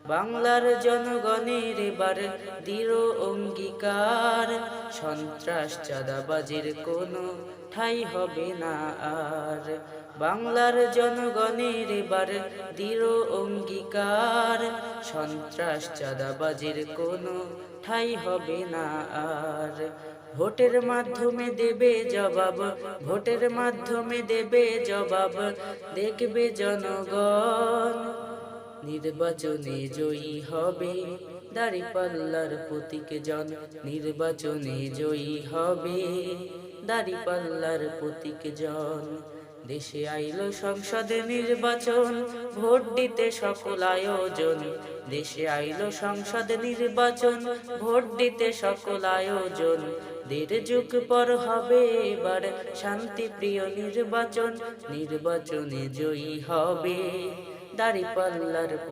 বাংলার জনগণের এবার দৃঢ় অঙ্গীকার, সন্ত্রাস চাঁদাবাজির কোনো ঠাঁই হবে না আর। বাংলার জনগণের এবার দৃঢ় অঙ্গীকার, সন্ত্রাস চাঁদাবাজির কোনো ঠাঁই হবে না আর। ভোটের মাধ্যমে দেবে জবাব, ভোটের মাধ্যমে দেবে জবাব, দেখবে জনগণ নির্বাচনে জয়ী হবে দাঁড়িপাল্লার প্রতীক জন। নির্বাচনে জয়ী হবে দাঁড়িপাল্লার প্রতীক জন। দেশে আইলো সংসদে নির্বাচন, ভোট দিতে সকল আয়োজন। দেশে আইলো সংসদে নির্বাচন, ভোট দিতে সকল আয়োজন। 1.5 যুগ পর হবে এবার শান্তিপ্রিয় নির্বাচন, নির্বাচনে জয়ী হবে দাঁড়িপাল্লার